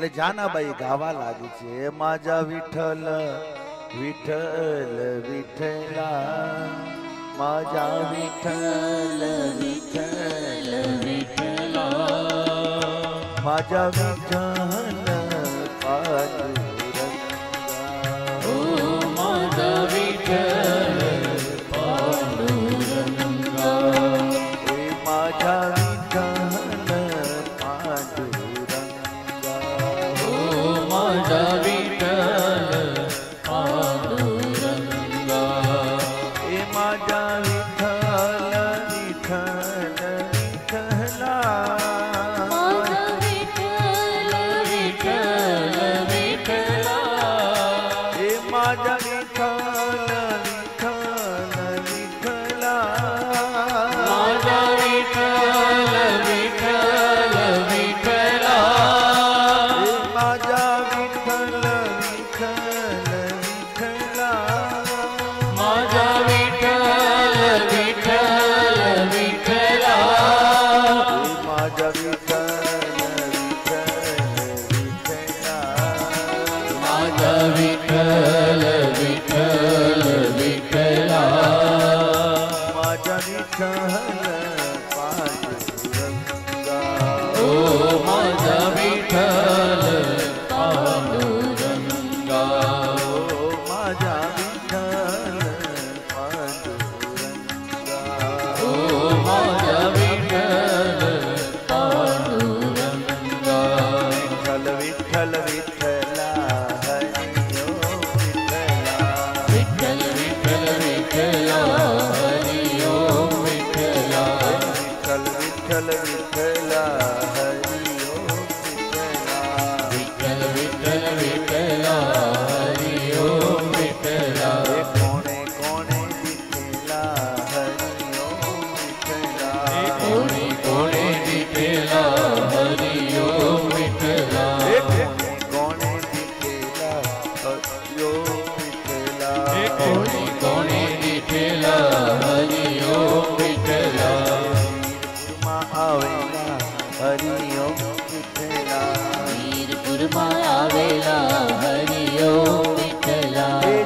એટલે જાનાબાઈ ગાવા લાગી છે, માજા વિઠ્ઠલ વિઠ્ઠલ વિઠ્ઠલા, માજા વિઠ્ઠલ વિઠ્ઠલ વિઠ્ઠલા, માજા વિઠ્ઠલ પાંડુરંગા, ઓ માજા વિઠ્ઠલ પાંડુરંગા, એ માજા વિઠ્ઠલ પાંડુરંગા, ઓ માજા વિઠ્ઠલ પાંડુરંગા, એ માજા વિઠ્ઠલ વિઠ્ઠલ વિઠ્ઠલા, માજા વિઠ્ઠલ વિઠ્ઠલ વિઠ્ઠલા, એ માજા વિઠ્ઠલ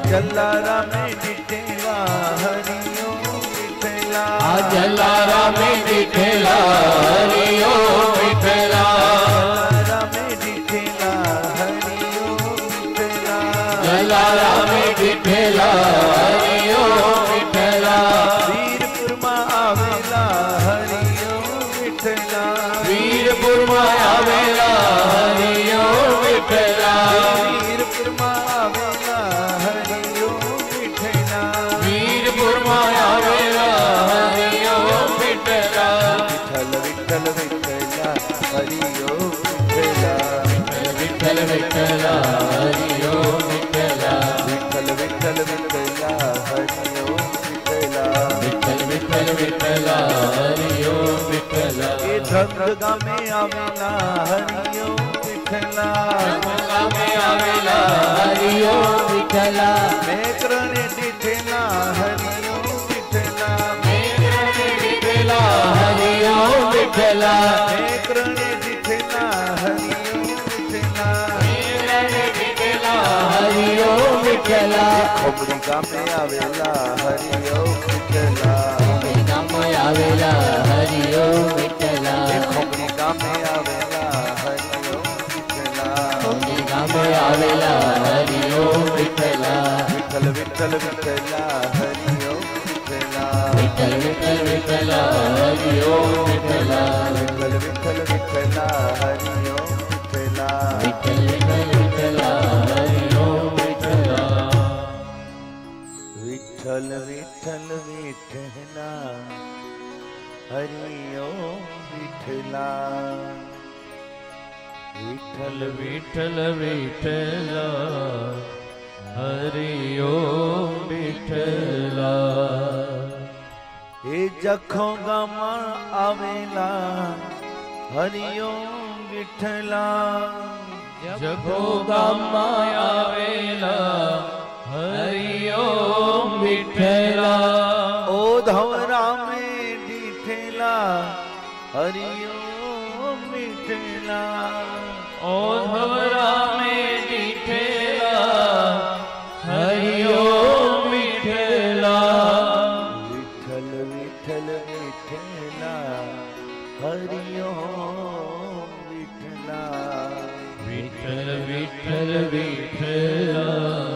જલારામે દીઠેલા હરિયો વિઠ્ઠલા, આ જલારામે દીઠેલા હરિયો વિઠ્ઠલા, જલારામે દીઠેલા હરિયો વિઠ્ઠલા, જલારામે દીઠેલા હરિયો વિઠ્ઠલા, વીરપુરમાં આવેલા હરિયો વિઠ્ઠલા, વીરપુરમાં આવેલા હરિયો વિઠ્ઠલા, વીરપુરમાં આવેલા હરિયો વિઠ્ઠલા, વીરપુરમાં આવેલા હરિયો વિઠ્ઠલા, વિઠ્ઠલ વિઠ્ઠલ વિઠ્ઠલા હરિયો વિઠ્ઠલા, વિઠ્ઠલ વિઠ્ઠલા હરિયો વિઠ્ઠલા, વિઠ્ઠલ વિઠ્ઠલ વિઠ્ઠલા હરિયો વિઠ્ઠલા, વિઠ્ઠલ વિઠ્ઠલ વિઠ્ઠલા હરિયો વિઠ્ઠલા, એ ધંગ ગામે આવેલા હરિયો વિઠ્ઠલા, ગામે આવેલા હરિયો વિઠ્ઠલા, મેકરણે દીઠેલા હરિયો વિઠ્ઠલા, મેકરણે દીઠેલા હરિયો વિઠ્ઠલા, મેકરણે દીઠેલા હરિયો વિઠ્ઠલા, મેકરણે દીઠેલા હરિયો વિઠ્ઠલા, ખોબડી ગામે આવેલા હરિયો વિઠ્ઠલા, ગામે આવેલા હરિયો વિઠ્ઠલા, એ ખોબડી ગામે આવેલા હરિયો વિઠ્ઠલા, ગામે આવેલા હરિયો વિઠ્ઠલા, વિઠ્ઠલ વિઠ્ઠલ વિઠ્ઠલા હરિયો વિઠ્ઠલા, વિઠ્ઠલ વિઠ્ઠલ વિઠ્ઠલા હરિયો વિઠ્ઠલા, વિઠ્ઠલ વિઠ્ઠલ વિઠ્ઠલા હરિયો વિઠ્ઠલા, વિઠ્ઠલ વિઠ્ઠલ વિઠ્ઠલા હરિયો વિઠ્ઠલા, વિઠ્ઠલ વિઠ્ઠલ વિઠ્ઠલા હરિયો વિઠ્ઠલા, વિઠ્ઠલ વિઠ્ઠલ વિઠ્ઠલા હરિયો વિઠ્ઠલા, એ જખો ગામમાં આવેલા હરિયો વિઠ્ઠલા, જગો ગામમાં આવેલા હરિયો વિઠ્ઠલા, ઓ ધવરામે દીઠેલા હરિયો વિઠ્ઠલા, ઓ ધવરા વિઠ્ઠલા વિઠ્ઠલ વિઠ્ઠલ વિઠ્ઠલા